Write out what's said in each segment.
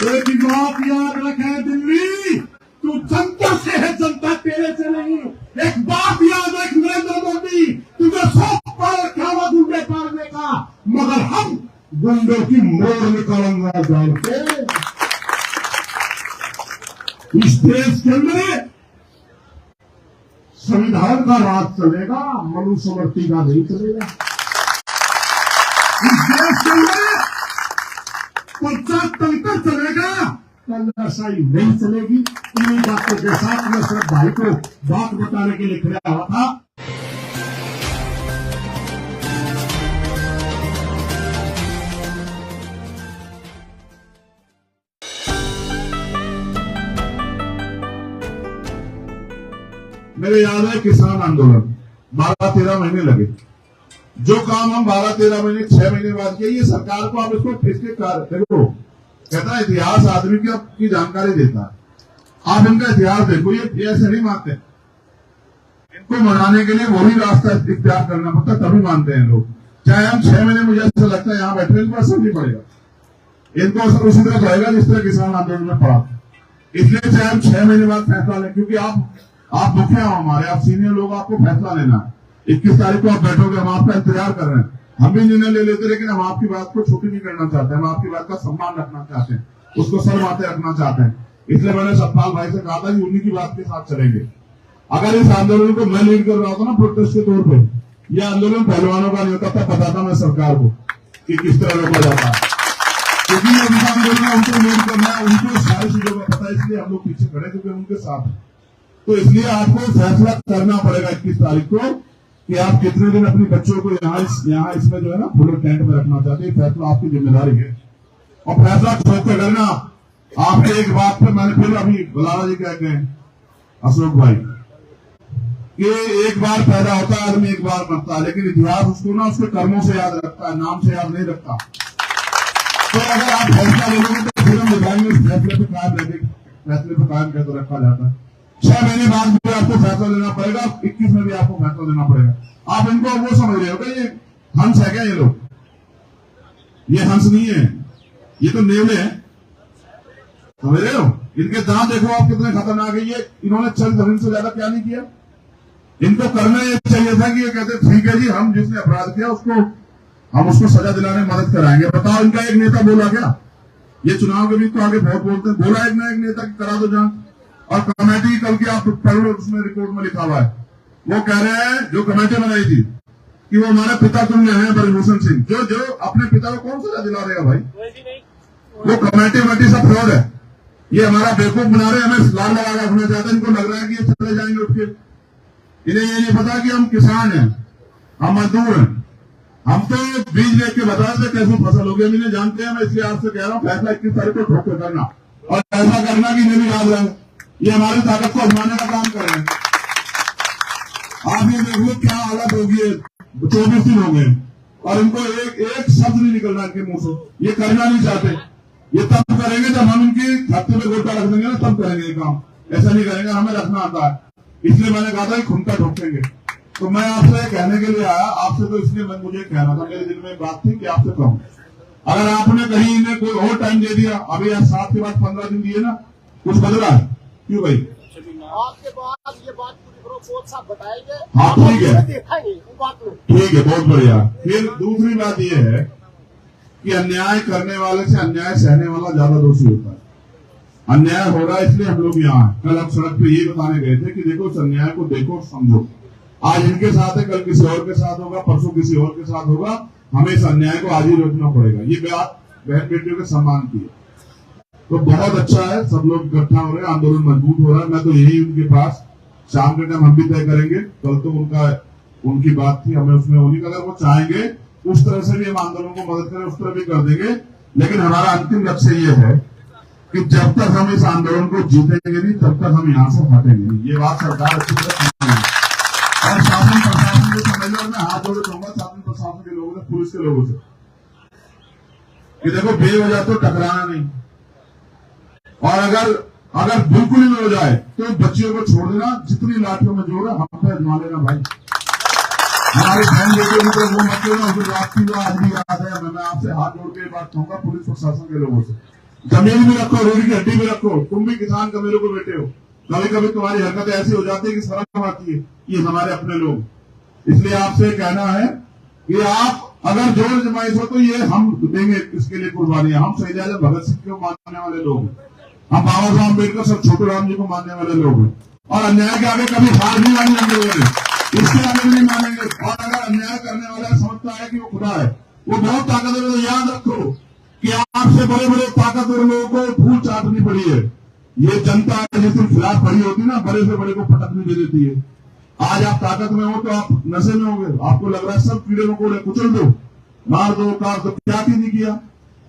एक बात याद रखे दिल्ली, तू जनता से है, जनता तेरे से नहीं। एक बात याद रख नरेंद्र मोदी, तुझे शौक पर रखा हुआ गुंडे पालने का, मगर हम गुंडों की मोड़ निकालेंगे जान के। इस देश के अंदर संविधान का राज चलेगा, मनुस्मृति का नहीं चलेगा। इस देश के अंदर पंचायत चलेगा, तानाशाही नहीं चलेगी। इन्हीं बातों के साथ मैं सिर्फ भाई को बात बताने के लिए खड़ा हुआ था। मेरे याद है किसान आंदोलन 12-13 महीने लगे। जो काम हम 12-13 महीने 6 महीने बाद किए, ये सरकार को आप इसको किसके देखो, कहता है इतिहास आदमी की जानकारी देता है। आप इनका इतिहास देखो, ये ऐसे नहीं मानते। इनको मनाने के लिए वही रास्ता इख्तियार करना पड़ता, तभी मानते हैं लोग। चाहे हम 6 महीने, मुझे ऐसा लगता है यहाँ बैठे इनको असर नहीं पड़ेगा। इनको असर उसी तरह पड़ेगा जिस तरह किसान आंदोलन में पड़ा। इसलिए चाहे हम 6 महीने बाद फैसला लें, क्योंकि आप मुखिया हो हमारे, आप सीनियर लोग, आपको फैसला लेना है। 21 तारीख को आप बैठोगे, हम आपका इंतजार कर रहे हैं। हम भी निर्णय ले लेते, लेकिन हम आपकी बात को छोटी नहीं करना चाहते। हम आपकी बात का सम्मान रखना चाहते हैं, उसको सर्वमान्य रखना चाहते हैं। इसलिए मैंने सतपाल भाई से कहा था कि उन्हीं की बात के साथ चलेंगे। अगर इस आंदोलन को मैं लीड कर रहा होता ना प्रोटेस्ट के तौर पर, यह आंदोलन पहलवानों का नहीं होता था। पता था मैं सरकार को कि किस तरह रोका जाता है, क्योंकि उनका आंदोलन है, उनको लीड करना है, उनको सारी चीजों का पता है। इसलिए हम लोग पीछे खड़े, क्योंकि उनके साथ है। तो इसलिए आपको फैसला करना पड़ेगा 21 तारीख को कि आप कितने दिन अपने बच्चों को यहाँ इसमें जो है ना फुल टेंट में रखना चाहते हैं। फैसला आपकी जिम्मेदारी है, और फैसला ठोक कर करना। आपके एक बात पे मैंने फिर अभी बलाला जी कह गए अशोक भाई, कि एक बार पैदा होता है आदमी, एक बार मरता है, लेकिन इतिहास उसको ना उसके कर्मों से याद रखता है, नाम से याद नहीं रखता। तो अगर आप फैसला ले लोगे तो फिर हम बताएंगे उस फैसले पे कायम रहेंगे। फैसले पे कायम कैसे रखा जाता है। 6 महीने बाद भी आपको फैसला लेना पड़ेगा, 21 में भी आपको फैसला लेना पड़ेगा। आप इनको वो समझ रहे हो क्या, ये हंस है क्या? ये लोग, ये हंस नहीं है, ये तो नेवले हैं, समझ रहे हो? इनके दांत देखो आप कितने खतरनाक है। ये इन्होंने 40 दिन से ज्यादा क्या नहीं किया। इनको करना ये चाहिए था कि ये कहते ठीक है जी, हम जिसने अपराध किया हम उसको सजा दिलाने में मदद कराएंगे। बताओ, इनका एक नेता बोला क्या? ये चुनाव के बीच तो आगे बहुत बोलते हैं, बोला एक ना एक नेता की करा दो जांच। और कमेटी कल की आप पढ़ो, उसमें रिपोर्ट में लिखा हुआ है, वो कह रहे हैं जो कमेटी बनाई थी कि वो हमारे पिता तुल्य हैं ब्रजभूषण सिंह। जो अपने पिता को कौन सजा दिला देगा भाई? वो कमेटी सब फ्रॉड है। ये हमारा बेवकूफ बना रहे हैं, हमें लाल लगा के रखना चाहते हैं। इनको लग रहा है कि ये चले जाएंगे उठ के। इन्हें ये नहीं पता कि हम किसान हैं, हम मजदूर हैं। हम तो बीज लेके के बता रहे कैसे फसल होगी, हम इन्हें जानते हैं। मैं इसलिए आपसे कह रहा हूँ फैसला 21 तारीख को ठोक करना, और ऐसा करना कि इन्हें भी याद रहे ये हमारी ताकत को आजमाने का काम कर रहे हैं। आप ये देख लो क्या हालत होगी। 24 दिन हो गए और इनको एक शब्द नहीं निकल रहा इनके मुंह से। ये करना नहीं चाहते। ये तब करेंगे जब हम इनकी छाती में गोटा रख देंगे ना, तब करेंगे ये काम। ऐसा नहीं करेंगे, हमें रखना आता है। इसलिए मैंने कहा था कि खुनका ठोकेंगे। तो मैं आपसे कहने के लिए आया, आपसे तो इसलिए मुझे कहना था, मेरे दिल में बात थी कि आपसे कहूं, अगर आपने कहीं इन्हें कोई और टाइम दे दिया, अभी 7 के बाद 15 दिन दिए ना, कुछ बदला है क्यों भाई? आपके बाद ये बात पूरी बताएंगे। हाँ ठीक है, ठीक है, बहुत बढ़िया। फिर दूसरी बात ये है कि अन्याय करने वाले से अन्याय सहने वाला ज्यादा दोषी होता है। अन्याय हो रहा है इसलिए हम लोग यहाँ हैं। कल हम सड़क पे ये बताने गए थे कि देखो इस अन्याय को देखो, समझो। आज इनके साथ है, कल किसी और के साथ होगा, परसों किसी और के साथ होगा। हमें इस अन्याय को आज ही रोकना पड़ेगा। ये बात बहन बेटियों के सम्मान की है। तो बहुत अच्छा है, सब लोग इकट्ठा हो रहे हैं, आंदोलन मजबूत हो रहा है। मैं तो यही उनके पास शाम के टाइम हम भी तय करेंगे। कल तो उनकी बात थी, हमें उसमें होनी। अगर वो चाहेंगे उस तरह से भी हम आंदोलन को मदद करें, उस तरह भी कर देंगे। लेकिन हमारा अंतिम लक्ष्य ये है कि जब तक हम इस आंदोलन को जीतेंगे नहीं, तब तक हम यहाँ से हटेंगे नहीं। ये बात सरकार अच्छी तरह समझ है। और शासन प्रशासन को समझ लो, मैं हाथ जोड़े कहूंगा शासन प्रशासन के लोगों से, पुलिस के लोगों से, कि देखो बेवजह तो टकराना नहीं। और अगर बिल्कुल ही हो जाए तो बच्चियों को छोड़ देना, जितनी लाठियों में जोर है हम पे अजमा लेना भाई। हमारे बहन बेटे को वो मत लेना। उस रात की जो आज भी याद है, मैं आपसे हाथ जोड़ के बात कहूंगा पुलिस प्रशासन के लोगों से जमीन भी रखो, रीढ़ की हड्डी भी रखो, तुम भी किसान कबीलों को बेटे हो। कभी कभी तुम्हारी हरकतें ऐसी हो जाती है कि शर्म आती है, ये हमारे अपने लोग। इसलिए आपसे कहना है कि आप अगर जोर जमाइश हो तो ये हम देंगे, इसके लिए कुर्बानियां। हम शहीद आजम भगत सिंह को मानने वाले लोग हैं, हम बाबा साहब अम्बेडकर सब छोटे राम जी को मानने वाले लोग हैं, और अन्याय के आगे कभी हार नहीं मानी हम लोगों ने, इसके आगे भी नहीं मानेंगे। और अगर अन्याय करने वाला समझता है कि वो खुदा है, वो बहुत ताकतवर है, तो याद रखो कि आपसे बड़े बड़े ताकतवर लोगों को धूल चाटनी पड़ी है। ये जनता जिस दिन खिलाफ खड़ी होती है ना, बड़े से बड़े को पटकनी दे देती है। आज आप ताकत में हो तो आप नशे में होंगे, आपको लग रहा है सब कीड़े मकोड़े कुचल दो, मार दो, काट दो। क्या की नहीं किया?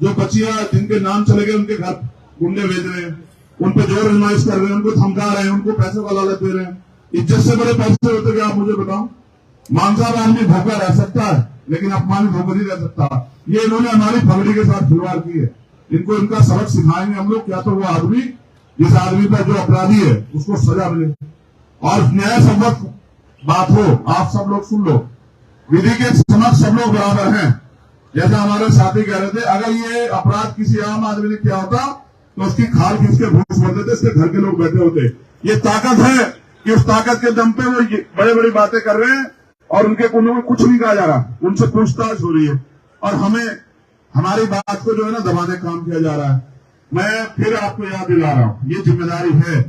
जो बच्चियां जिनके नाम चले गए उनके घर गुंडे भेज रहे हैं, उन पर जोर आजमाइश कर रहे हैं, उनको धमका रहे हैं, उनको पैसे का लालच दे रहे हैं। इज्जत से बड़े पैसे होते क्या? आप मुझे बताओ। मानसाब आदमी भूखा रह सकता है लेकिन अपमानित होकर नहीं रह सकता। ये इन्होंने हमारी पगड़ी के साथ खिलवाड़ की है। इनको इनका सबक सिखाएंगे हम लोग, क्या तो वो आदमी जिस आदमी पर जो अपराधी है उसको सजा मिले और न्याय सम्मत बात हो। आप सब लोग सुन लो, विधि के समक्ष सब लोग बराबर हैं। जैसा हमारे साथी कह रहे थे, अगर ये अपराध किसी आम आदमी ने किया होता तो उसकी खाल खींच के घूस भर देते, इसके घर के लोग बैठे होते। ये ताकत है कि उस ताकत के दम पे वो बड़े बड़ी बातें कर रहे हैं और उनके कुंडों में कुछ नहीं कहा जा रहा, उनसे पूछताछ हो रही है और हमें हमारी बात को जो है ना दबाने का काम किया जा रहा है। मैं फिर आपको याद दिला रहा हूं, ये जिम्मेदारी है।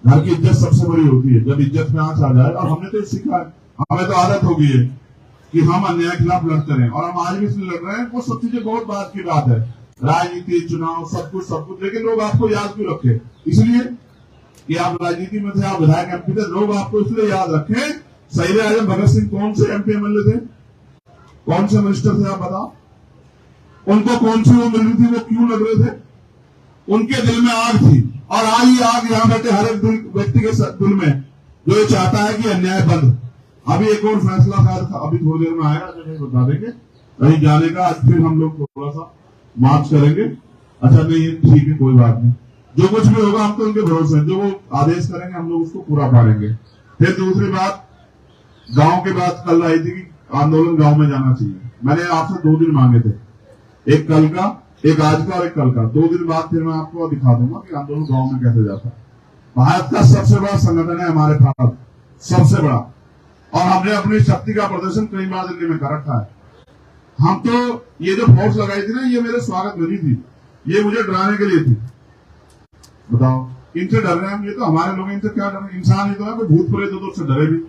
घर की इज्जत सबसे बड़ी होती है, जब इज्जत में आंच आ जाए। और हमने तो सीखा है, हमें तो आदत हो गई है कि हम अन्याय के खिलाफ लड़ते रहे, और हम आज भी इसलिए लड़ रहे हैं। वो सब चीजें बहुत बात की बात है, राजनीति, चुनाव, सब कुछ, लेकिन लोग आपको याद क्यों रखे? इसलिए कि आप राजनीति में थे, आप विधायक एमपी थे, लोग आपको इसलिए याद रखें। शहीद आजम भगत सिंह कौन से एमपी एमएलए थे, कौन से मिनिस्टर थे, आप बताओ। उनको कौन सी वो मिल रही थी, वो क्यों लग रहे थे? उनके दिल में आग थी, और आज ये आग यहाँ बैठे हर एक व्यक्ति के दिल में, जो ये चाहता है कि अन्याय बंद। अभी एक और फैसला अभी थोड़ी देर में आएगा, जो नहीं बता देंगे कहीं जाने का। आज फिर हम लोग थोड़ा सा मार्च करेंगे। अच्छा नहीं, ठीक है, कोई बात नहीं, जो कुछ भी होगा हम तो उनके भरोसे हैं, जो वो आदेश करेंगे हम लोग उसको पूरा पालेंगे। फिर दूसरी बात, गांव की बात कल आई थी कि आंदोलन गांव में जाना चाहिए। मैंने आपसे 2 दिन मांगे थे, एक कल का, एक आज का और एक कल का। 2 दिन बाद फिर मैं आपको दिखा दूंगा कि आंदोलन गांव में कैसे जाता है। भारत का सबसे बड़ा संगठन है हमारे पास, सबसे बड़ा, और हमने अपनी शक्ति का प्रदर्शन कई बार दिल्ली में कर रखा है। हम तो ये जो फोर्स लगाई थी ना, ये मेरे स्वागत में नहीं थी, ये मुझे डराने के लिए थी। बताओ, इनसे डर रहे हैं हम? ये तो हमारे लोग, इनसे क्या डर? इंसान ही तो है, कोई भूत प्रेत हो तो उससे डरे भी।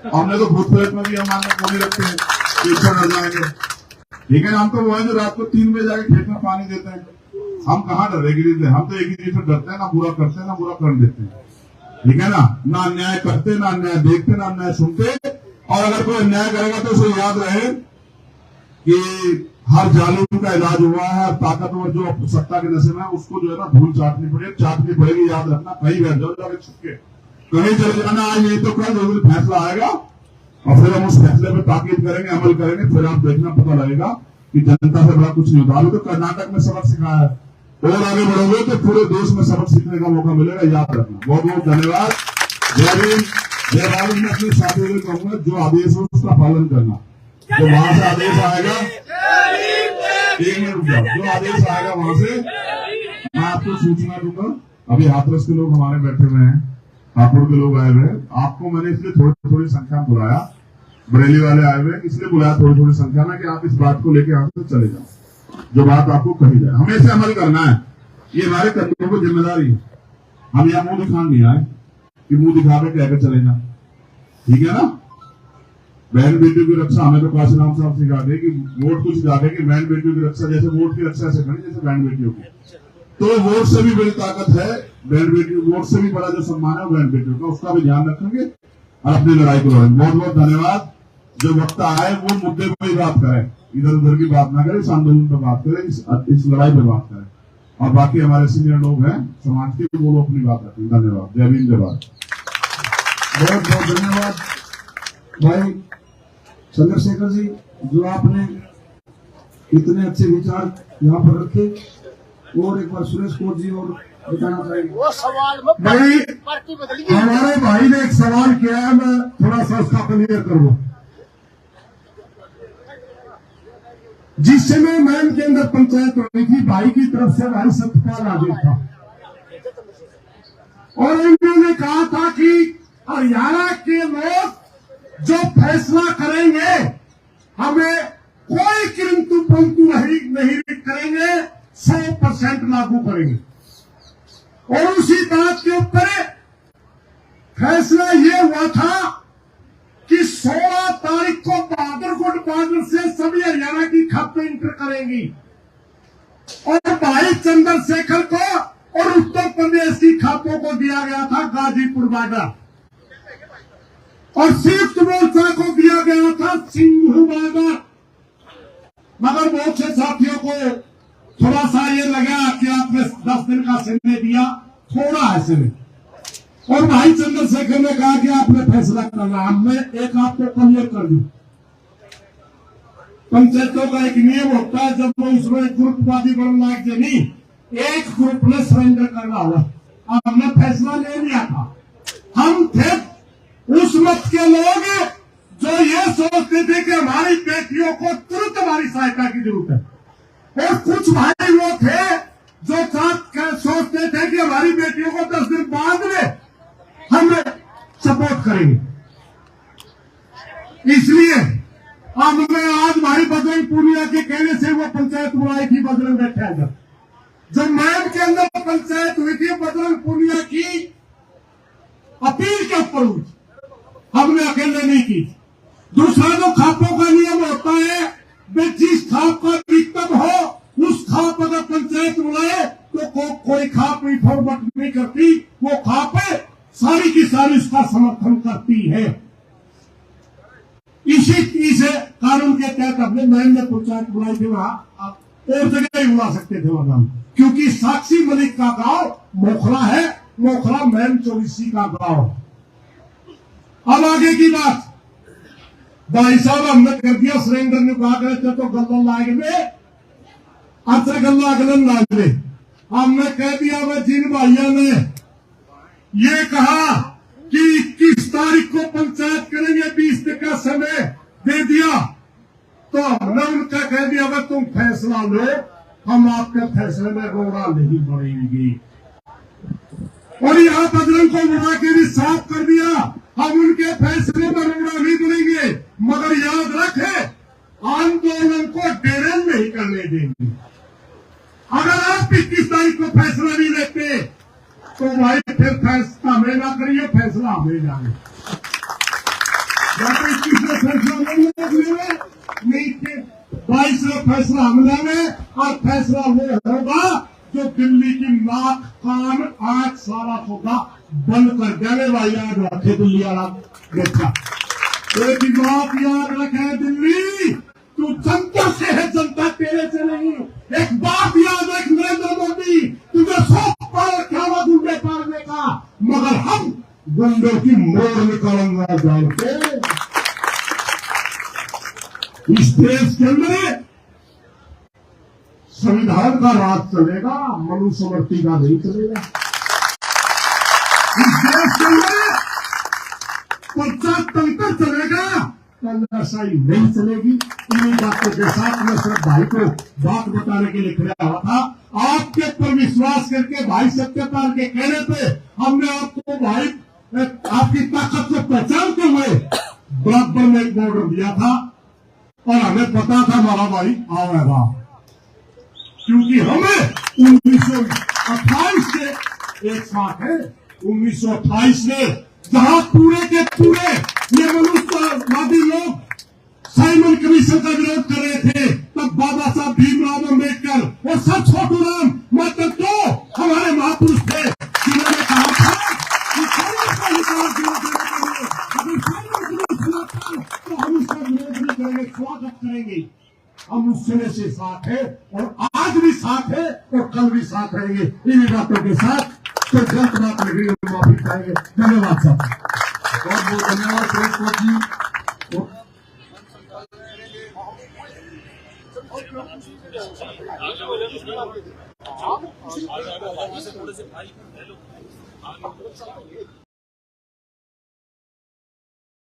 हमने तो भूत प्रेत में भी हम मानने को नहीं रखते हैं कि इससे डर जाएंगे। ठीक है, हम तो वो है जो रात को 3 बजे जाके खेत में पानी देते हैं। हम कहाँ डरेंगे? हम तो एक ही चीज से डरते हैं, ना बुरा करते हैं ना बुरा कर देते हैं। ठीक है ना अन्याय करते, ना अन्याय देखते, ना अन्याय सुनते। और अगर कोई अन्याय करेगा तो उसे याद रहे कि हर जालिम का इलाज हुआ है, और ताकतवर जो सत्ता के नशे में है उसको जो है ना धूल चाटनी पड़ेगी। याद रखना, कहीं बैठ जाओ, जाके छुपके कहीं चले जाना। आज नहीं तो कल जो फैसला आएगा और फिर हम उस फैसले पर ताकीद करेंगे, अमल करेंगे। फिर आप देखना, पता लगेगा कि जनता से बड़ा कुछ नहीं होता। अभी तो कर्नाटक में सबक सिखाया है, और आगे बढ़ोगे तो पूरे देश में सबक सीखने का मौका मिलेगा। याद रखना। बहुत बहुत धन्यवाद। जय भीम, जय भारत। मैं अपने साथियों को कहूंगा, जो आदेश हो उसका पालन करना। जो वहां से आदेश आएगा, 1 मिनट रुक जाओ, जो आदेश आएगा वहां से मैं आपको सूचना दूंगा। अभी हाथरस के लोग हमारे बैठे हुए हैं, हापुड़ के लोग आए हुए हैं। आपको मैंने इसलिए थोड़ी संख्या में बुलाया, बरेली वाले आए हुए इसलिए बुलाया थोड़ी संख्या में, कि आप इस बात को लेकर यहाँ से चले जाओ, जो बात आपको कही जाए। हमें इसे अमल करना है, ये हमारे कर्मियों को जिम्मेदारी है। हम यहाँ मुंह दिखाने नहीं आए कि मुंह दिखावे कहकर चले जाए। ठीक है ना? बहन बेटियों की रक्षा हमें तो काशीराम साहब सिखाते हैं कि वोट को सिखाते हैं कि बहन बेटियों की रक्षा जैसे वोट की रक्षा ऐसे करें जैसे बहन बेटियों की। तो वोट से भी बड़ी ताकत है बहन बेटी, वोट से भी बड़ा जो सम्मान है बहन बेटियों का, उसका भी ध्यान रखेंगे और अपनी लड़ाई को लड़ेंगे। बहुत बहुत धन्यवाद। जो वक्ता आए वो मुद्दे पर ही बात करें, इधर उधर की बात ना करें, इस आंदोलन पर बात करें, इस लड़ाई पर बात करें। और बाकी हमारे सीनियर लोग हैं समाज के, वो लोग अपनी बात रखें। धन्यवाद। जय भीम, जय भारत। बहुत बहुत धन्यवाद भाई चंद्रशेखर जी, जो आपने इतने अच्छे विचार यहाँ पर रखे। और एक बार सुरेश कोट जी और बताना चाहेंगे। वो सवाल में भाई पार्टी बदली है। हमारे भाई ने एक सवाल किया है, मैं थोड़ा सा उसका क्लियर करूँ। जिस समय मैम के अंदर पंचायत हो रही थी, भाई की तरफ से भाई सत्यपाल राजू था और इन्होंने कहा था कि हरियाणा के लोग जो फैसला करेंगे हमें कोई किंतु परंतु नहीं करेंगे, 100% लागू करेंगे। और उसी बात के ऊपर फैसला ये हुआ था कि 16 तारीख को बहादुरगढ़ बॉर्डर से सभी हरियाणा की खातें इंटर करेंगी और भाई चंद्रशेखर को और उत्तर प्रदेश की खातों को दिया गया था गाजीपुर बॉर्डर और संयुक्त मोर्चा को दिया गया था सिंघू बॉर्डर। मगर बहुत से साथियों को थोड़ा सा ये लगा कि आपने 10 दिन का समय दिया, थोड़ा है समय। और भाई चंद्रशेखर ने कहा कि आपने फैसला करना। हमने एक आपको क्लियर कर दी, पंचायतों का एक नियम होता है, जब वो उसमें ग्रुपवादी बनना है नहीं, एक ग्रुप ने सरेंडर करना होगा। हमने फैसला ले लिया था। हम थे उस मत के लोग जो ये सोचते थे कि हमारी बेटियों को तुरंत हमारी सहायता की जरूरत है, और कुछ भाई वो थे जो सोचते थे कि हमारी बेटियों को 10 दिन बाद में हम सपोर्ट करेंगे। इसलिए हमने आज भाई बजरंग पूनिया के कहने से वो पंचायत बुलाई थी बजरंग बैठा है। जब मैम के अंदर पंचायत हुई थी, बजरंग पूनिया की अपील के ऊपर हुई, हमने अकेले नहीं की। दूसरा जो खापों का नियम होता है, वे जिस खाप का दिक्कत हो उस खाप अगर पंचायत बुलाए तो कोई खाप नहीं फॉरवर्ड नहीं करती, वो खाप सारी की सारी उसका समर्थन करती है। इसी कानून के तहत अपने मैम ने पंचायत बुलाई थी, वहां और जगह ही बुला सकते थे वहां, क्योंकि साक्षी मलिक का गांव मोखला है, मोखला मैम चौबीसी का गांव। अब आगे की बात, भाई साहब हमने कर दिया सरेंडर, ने कहा करते तो गल्ला लाएंगे, अच्छा गल्ला गलन लाएंगे। हमने कह दिया वह जिन भाइयों ने ये कहा कि 21 तारीख को पंचायत करेंगे, 20 दिन का समय दे दिया, तो हमने उनका कह दिया वह तुम फैसला लो, हम आपके फैसले में रोड़ा नहीं बढ़ेंगे। और यहाँ बजरंग को बुला के भी साफ कर दिया, हम उनके फैसले में रोड़ा नहीं बढ़ेंगे, मगर याद रखे आंदोलन को डेरे नहीं करने देंगे। अगर आप 21 तारीख को फैसला नहीं लेते तो भाई फिर फैसला हमें ना करिए, फैसला हमें जाए। या तो 21 में फैसला नहीं थे, 22 में फैसला हम लेंगे, और फैसला वो होगा जो दिल्ली की नाक कान आंख सारा होगा बंद कर देने वाली याद रखे दिल्ली वाला देखा। एक बात याद रखे दिल्ली, तू जनता से है, जनता तेरे से नहीं। एक बात याद रख नरेंद्र मोदी, तुझे 100 पार क्या हुआ गुंडे पारने का, मगर हम गुंडों की मोड़ निकालना जानते। इस देश के अंदर संविधान का राज चलेगा, मनुस्मृति का नहीं चलेगा। इस देश के अंदर पंचायत चलेगा, तानाशाही नहीं चलेगी। इन्हीं बातों के साथ मैं सिर्फ भाई को बात बताने के लिए खड़ा हुआ था। आपके पर विश्वास करके भाई सत्यपाल के कहने पे हमने आपको भाई आपकी ताकत को पहचानते हुए बराबर में एक बॉर्डर दिया था, और हमें पता था हमारा भाई आवेगा, क्योंकि हमें 1928 से एक साथ है। 1928 में जहां पूरे के पूरे ये मनुष्यवादी लोग साइमन कमीशन का विरोध कर रहे थे, तब बाबा साहब भीमराव अम्बेडकर और सब छोटू राम मात्र तो हमारे महापुरुष थे, जिन्होंने कहा था कि तो हम उसका विरोध नहीं करेंगे, स्वागत करेंगे। हम उस समय से साथ है, और आज भी साथ है, और कल भी साथ रहेंगे। इन्हीं बातों के साथ तो गलत बात लगी माफी चाहेंगे। धन्यवाद साहब, बहुत बहुत धन्यवाद सुरेश जी।